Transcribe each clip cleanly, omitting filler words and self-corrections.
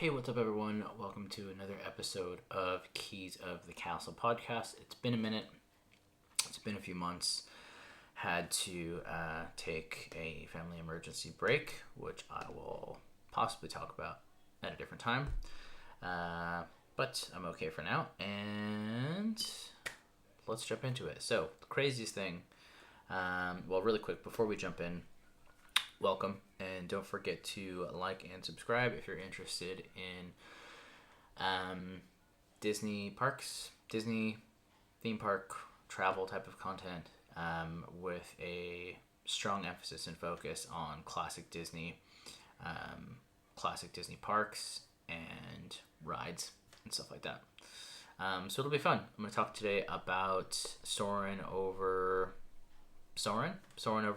Hey, what's up, everyone? Welcome to another episode of Keys of the Castle podcast. It's been a minute. It's been a few months. Had to take a family emergency break, which I will possibly talk about at a different time. But I'm okay for now, and let's jump into it. So, the craziest thing, really quick, before we jump in, welcome, and don't forget to like and subscribe if you're interested in Disney parks, Disney theme park travel type of content, with a strong emphasis and focus on classic Disney parks and rides and stuff like that. So it'll be fun. I'm going to talk today about Soarin' over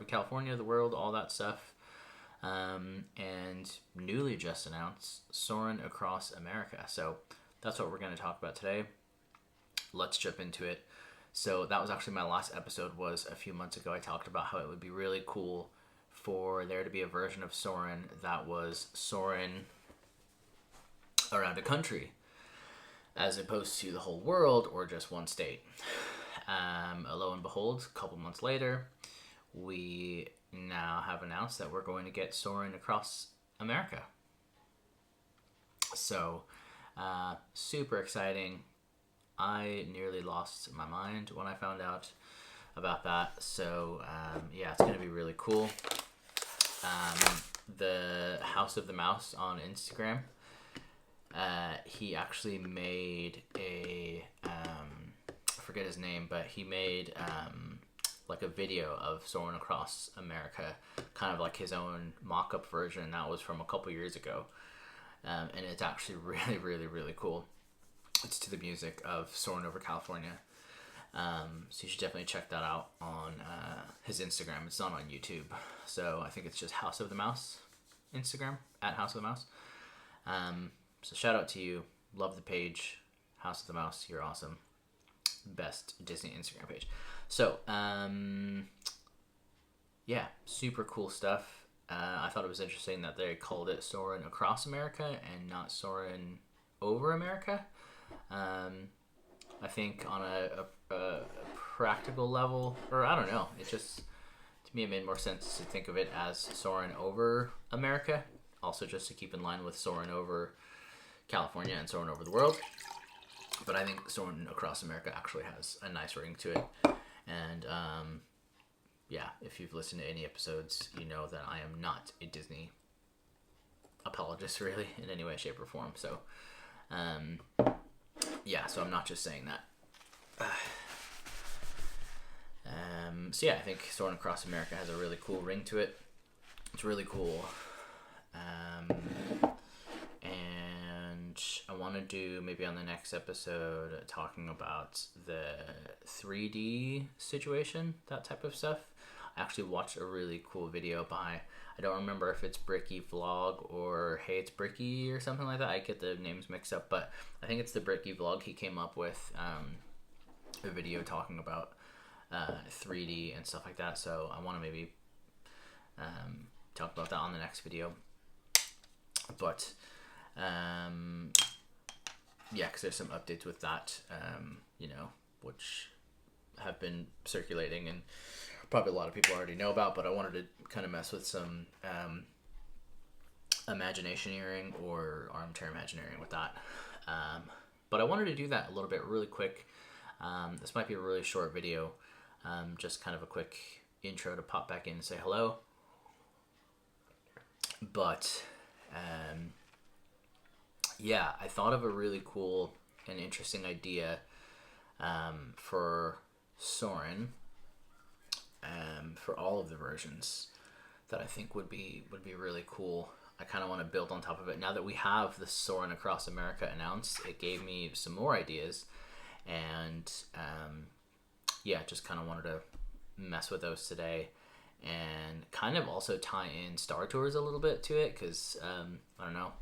California, the world, all that stuff. And newly just announced, Soarin' across America. So that's what we're going to talk about today. Let's jump into it. So that was actually my last episode, was a few months ago. I talked about how it would be really cool for there to be a version of Soarin' that was Soarin' around a country, as opposed to the whole world or just one state. Lo and behold, a couple months later, we now have announced that we're going to get Soarin' across America. So, super exciting. I nearly lost my mind when I found out about that. So, it's going to be really cool. The House of the Mouse on Instagram, he actually made I forget his name, but he made like a video of Soarin' across America, kind of like his own mock-up version. That was from a couple years ago, and it's actually really, really, really cool. It's to the music of Soarin' over California, so you should definitely check that out on his Instagram. It's not on YouTube, so I think it's just House of the Mouse Instagram, at House of the Mouse. So shout out to you, love the page, House of the Mouse, you're awesome. Best Disney Instagram page. So, super cool stuff. I thought it was interesting that they called it Soarin' across America and not Soarin' over America. I think on a practical level, or I don't know, it just, to me, it made more sense to think of it as Soarin' over America. Also, just to keep in line with Soarin' over California and Soarin' over the world. But I think Soarin' across America actually has a nice ring to it. And, if you've listened to any episodes, you know that I am not a Disney apologist, really, in any way, shape, or form. So, so I'm not just saying that. I think Soarin' across America has a really cool ring to it. It's really cool. And I want to do, maybe on the next episode, talking about the 3D situation, that type of stuff. I actually watched a really cool video by, I don't remember if it's Bricky Vlog or Hey It's Bricky or something like that. I get the names mixed up, but I think it's the Bricky Vlog. He came up with a video talking about 3D and stuff like that. So I want to maybe talk about that on the next video. But because there's some updates with that, which have been circulating and probably a lot of people already know about, but I wanted to kind of mess with some Imagineering or armchair Imagineering with that. But I wanted to do that a little bit really quick. This might be a really short video, just kind of a quick intro to pop back in and say hello. But I thought of a really cool and interesting idea for Soarin', for all of the versions, that I think would be really cool. I kind of want to build on top of it. Now that we have the Soarin' across America announced, it gave me some more ideas, and just kind of wanted to mess with those today. And kind of also tie in Star Tours a little bit to it, because, I don't know,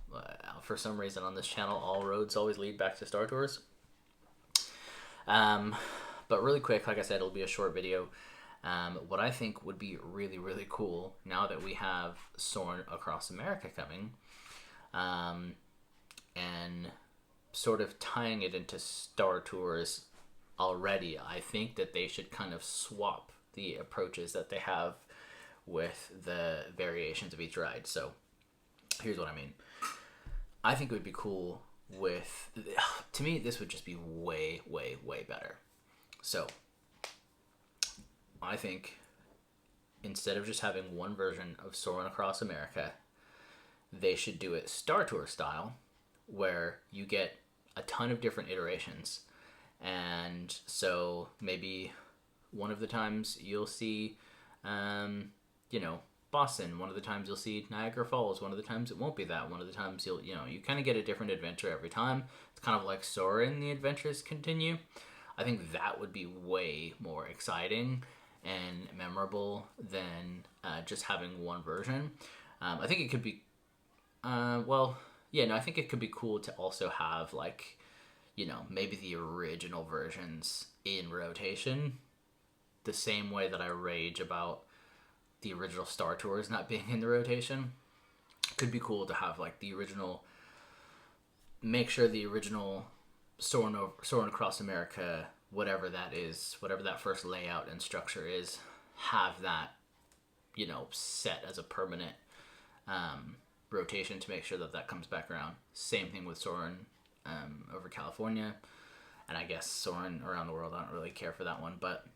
for some reason on this channel, all roads always lead back to Star Tours. But really quick, like I said, it'll be a short video. What I think would be really, really cool, now that we have Soarin' across America coming, and sort of tying it into Star Tours already, I think that they should kind of swap the approaches that they have with the variations of each ride. So here's what I mean. I think it would be cool with, to me, this would just be way, way, way better. So I think instead of just having one version of Soarin' Across America, they should do it Star Tour style, where you get a ton of different iterations. And so maybe one of the times you'll see, Boston. One of the times you'll see Niagara Falls. One of the times it won't be that. One of the times you kind of get a different adventure every time. It's kind of like Soarin', the adventures continue. I think that would be way more exciting and memorable than just having one version. I think it could be, I think it could be cool to also have maybe the original versions in rotation, the same way that I rage about the original Star Tours not being in the rotation. Could be cool to have the original, make sure the original Soarin' Across America, whatever that is, whatever that first layout and structure is, have that, set as a permanent rotation to make sure that comes back around. Same thing with Soarin' over California, and I guess Soarin' around the world. I don't really care for that one, but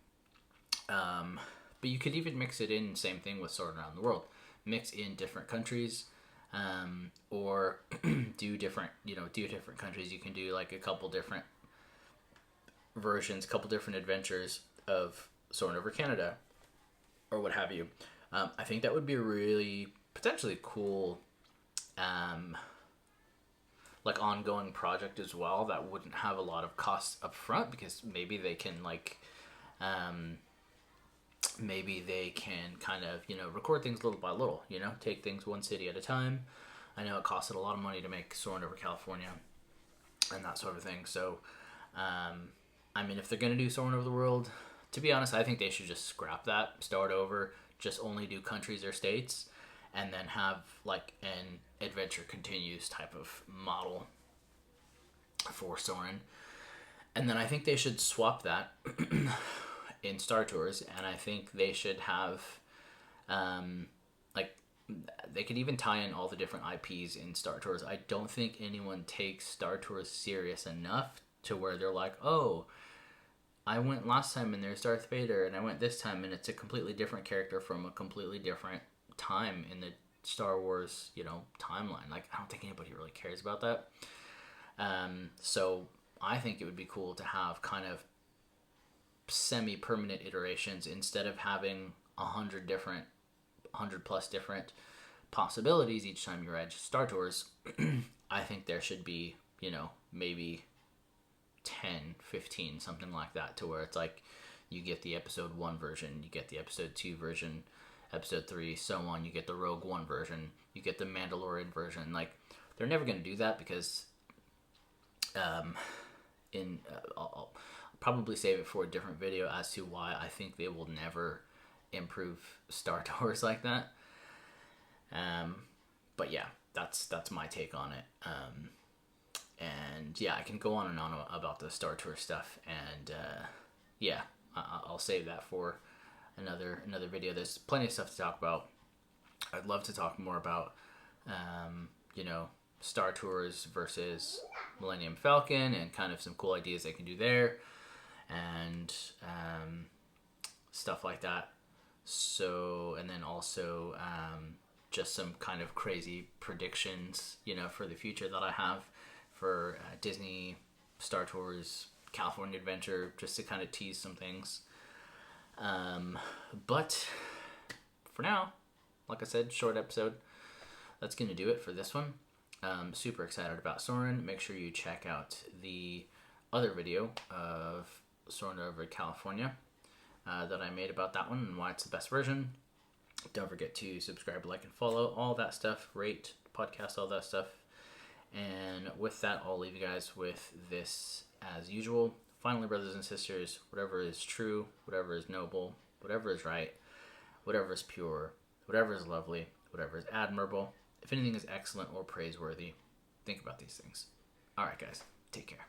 you could even mix it in. Same thing with Soarin' around the world. Mix in different countries, or do different countries. You can do a couple different versions, couple different adventures of Soarin' over Canada, or what have you. I think that would be a really potentially cool ongoing project as well, that wouldn't have a lot of costs up front, because maybe they can kind of record things little by little, take things one city at a time. I know it costed a lot of money to make Soarin' over California and that sort of thing. So if they're going to do Soarin' over the world, to be honest, I think they should just scrap that, start over, just only do countries or states, and then have an adventure continues type of model for Soarin'. And then I think they should swap that in Star Tours, and I think they should have they could even tie in all the different IPs in Star Tours. I don't think anyone takes Star Tours serious enough to where they're like, oh, I went last time and there's Darth Vader, and I went this time and it's a completely different character from a completely different time in the Star Wars, timeline. I don't think anybody really cares about that. So I think it would be cool to have kind of semi-permanent iterations instead of having 100 plus different possibilities each time you ride Star Tours. I think there should be, maybe 10, 15, something like that, to where it's you get the episode 1 version, you get the episode 2 version, episode 3, so on, you get the Rogue One version, you get the Mandalorian version. They're never going to do that, because I'll probably save it for a different video as to why I think they will never improve Star Tours like that. But yeah, that's my take on it. And yeah, I can go on and on about the Star Tour stuff, and I'll save that for another video. There's plenty of stuff to talk about. I'd love to talk more about Star Tours versus Millennium Falcon, and kind of some cool ideas they can do there, and stuff like that. So, and then also just some kind of crazy predictions, for the future that I have for Disney, Star Tours, California Adventure, just to kind of tease some things. But for now, like I said, short episode. That's going to do it for this one. Super excited about Soarin'. Make sure you check out the other video of Soarin' over California that I made about that one and why it's the best version. Don't forget to subscribe, like, and follow, all that stuff. Rate, podcast, all that stuff. And with that, I'll leave you guys with this as usual. Finally, brothers and sisters, whatever is true, whatever is noble, whatever is right, whatever is pure, whatever is lovely, whatever is admirable, if anything is excellent or praiseworthy, think about these things. All right, guys, take care.